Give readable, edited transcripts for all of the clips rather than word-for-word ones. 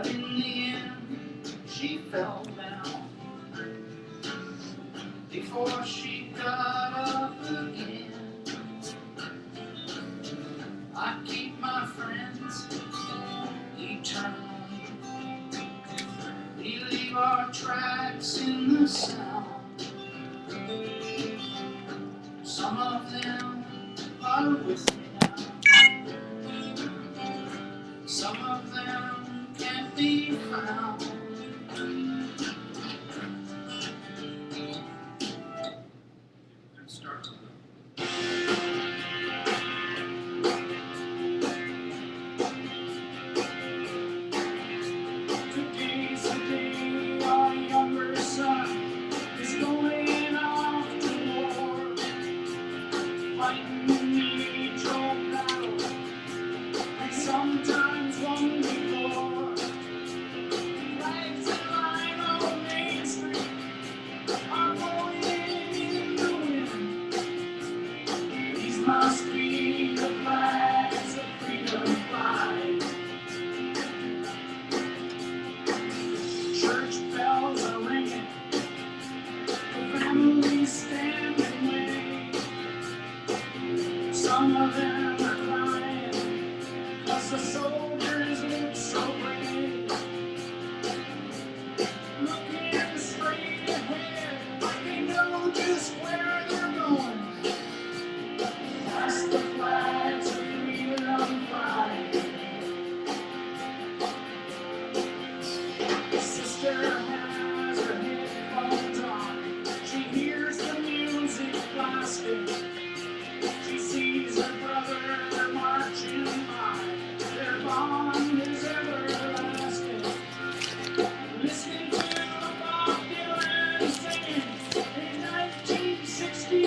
But in the end, she fell down before she got up again. I keep my friends eternally. We leave our tracks in the sound. Some of them are with me now. Some of them can't be found. Today's the day our younger son is going off to war, fighting in the age-old battle we sometimes won before. Flags that line on Main Street are blowing in the wind. These must be the flags of freedom flying. Church bells are ringing, the families stand and wait. Some of them are crying, 'cause the soldiers look so brave. Looking straight ahead, like they know just where they're going. That's the flags of freedom flying. Sister has her headphones on. She hears the music blasting. She sees her brother marching by. Their bond is everlasting. Listening to Bob Dylan singing in 1963.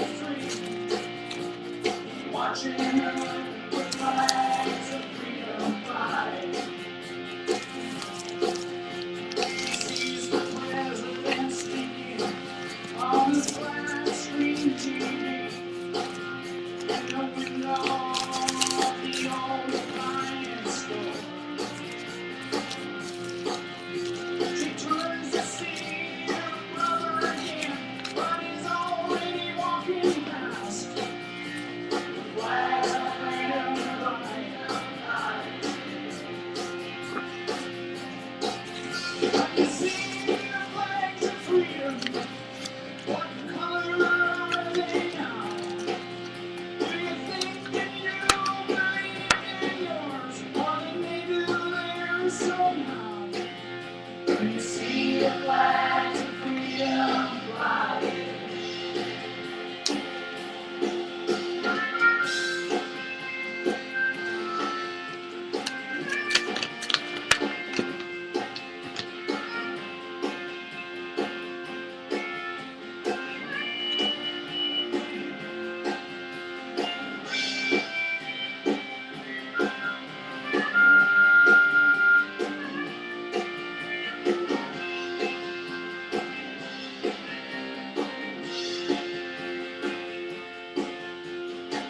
Watching the flags of freedom fly. On the flat screen TV, in the window of the old appliance store, she turns to see her brother again, but he's already walking past. The flags of freedom flying. I can see the flags of freedom. What color are they now? Do you think that you believe in yours, or that they do theirs somehow? Do you see the flags of freedom flying?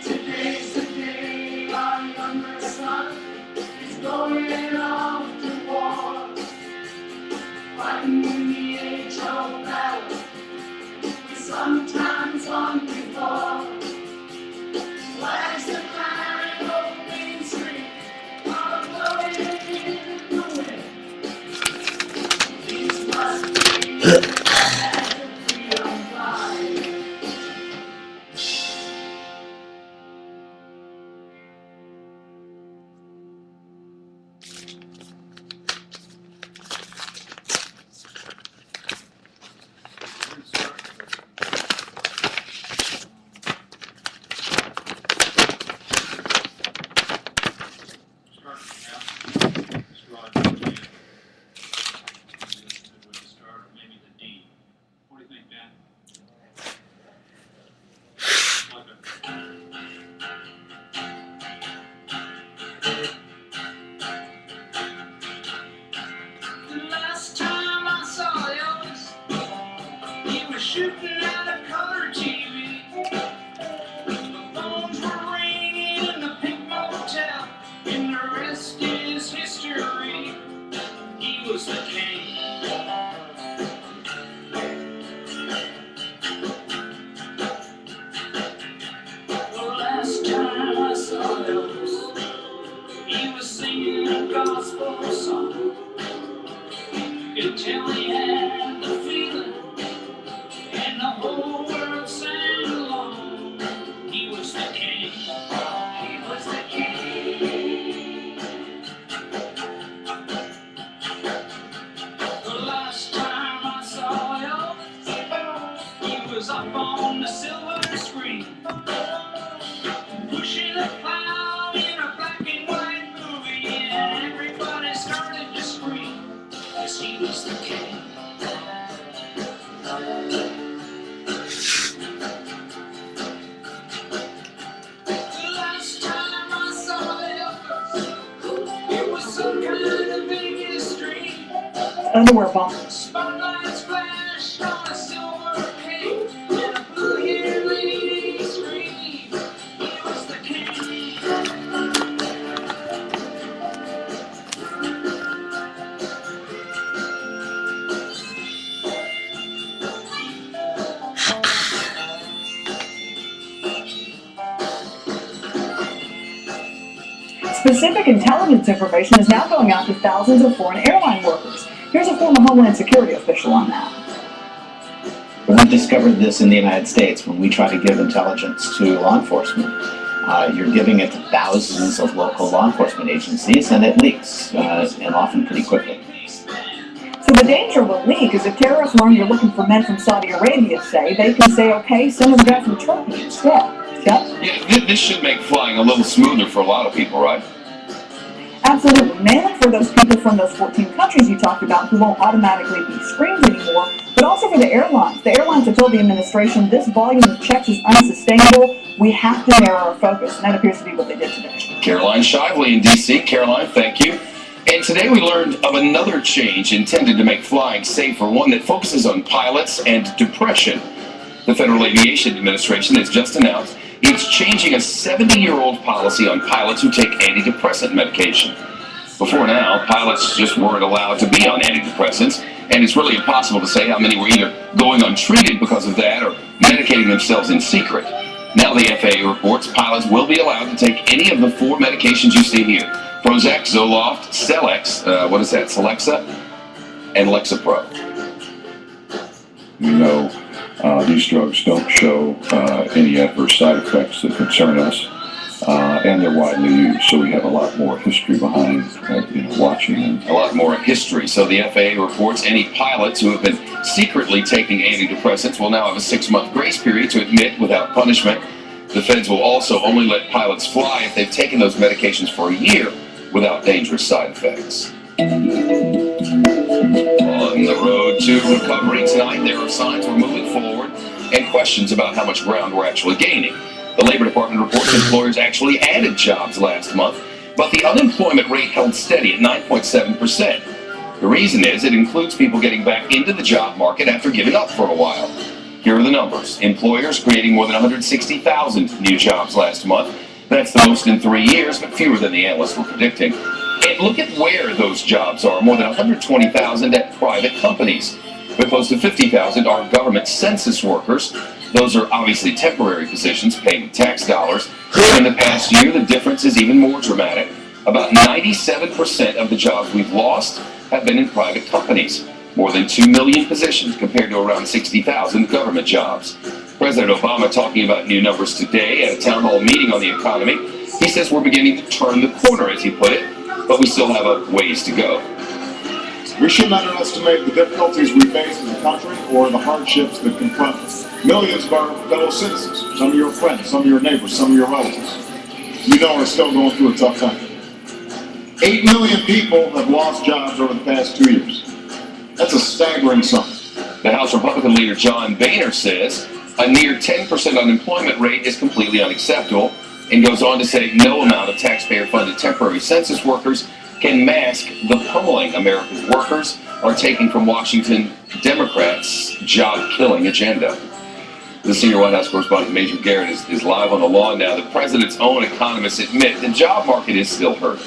Today's the day our younger son is going off to war, fighting in the age-old battle we sometimes won before. Flags that fly on Main Street are blowing in the wind. These must be the flags of freedom flying. Shooting at a color TV. The phones were ringing in the Pink Motel, and the rest is history. He was the king. The last time I saw Elvis, he was singing a gospel song. You could tell he had the feeling, and the whole world sang along. He was the king. He was the king. The last time I saw Elvis, he was up on the silver screen, pushing a plow in a black and white movie, and everybody started to scream, 'cause he was the king. The last time I saw Elvis, it was some kind of Vegas dream. Underwear bomb. Spotlights flashed on a silver king, and a blue-haired lady screamed, he was the king. Specific intelligence information is now going out to thousands of foreign airline workers. Here's a former Homeland Security official on that. We discovered this in the United States when we try to give intelligence to law enforcement. You're giving it to thousands of local law enforcement agencies, and it leaks, and often pretty quickly. So the danger of a leak is if terrorists learn you're looking for men from Saudi Arabia, say, they can say, okay, send us a guy from Turkey instead. Yep. Yeah, this should make flying a little smoother for a lot of people, right? Absolutely. Mainly for those people from those 14 countries you talked about who won't automatically be screened anymore, but also for the airlines. The airlines have told the administration this volume of checks is unsustainable. We have to narrow our focus, and that appears to be what they did today. Caroline Shively in D.C. Caroline, thank you. And today we learned of another change intended to make flying safer, one that focuses on pilots and depression. The Federal Aviation Administration has just announced it's changing a 70-year-old policy on pilots who take antidepressant medication. Before now, pilots just weren't allowed to be on antidepressants, and it's really impossible to say how many were either going untreated because of that or medicating themselves in secret. Now the FAA reports pilots will be allowed to take any of the 4 medications you see here: Prozac, Zoloft, Celex, Celexa, and Lexapro. We know these drugs don't show any adverse side effects that concern us, and they're widely used. So we have a lot more history behind watching them. A lot more history. So the FAA reports any pilots who have been secretly taking antidepressants will now have a 6-month grace period to admit without punishment. The feds will also only let pilots fly if they've taken those medications for a year without dangerous side effects. On the road to recovery tonight, there are signs we're moving forward and questions about how much ground we're actually gaining. The Labor Department reports employers actually added jobs last month, but the unemployment rate held steady at 9.7%. The reason is it includes people getting back into the job market after giving up for a while. Here are the numbers. Employers creating more than 160,000 new jobs last month. That's the most in 3 years, but fewer than the analysts were predicting. And look at where those jobs are. More than 120,000 at private companies. But close to 50,000 are government census workers. Those are obviously temporary positions paid with tax dollars. In the past year, the difference is even more dramatic. About 97% of the jobs we've lost have been in private companies. More than 2 million positions compared to around 60,000 government jobs. President Obama talking about new numbers today at a town hall meeting on the economy. He says we're beginning to turn the corner, as he put it, but we still have a ways to go. We shouldn't underestimate the difficulties we face as a country or the hardships that confront millions of our fellow citizens, some of your friends, some of your neighbors, some of your relatives. You know are still going through a tough time. 8 million people have lost jobs over the past 2 years. That's a staggering sum. The House Republican leader John Boehner says a near 10% unemployment rate is completely unacceptable, and goes on to say no amount of taxpayer-funded temporary census workers can mask the pummeling America's workers are taking from Washington Democrats' job-killing agenda. The senior White House correspondent Major Garrett is live on the lawn now. The president's own economists admit the job market is still hurting.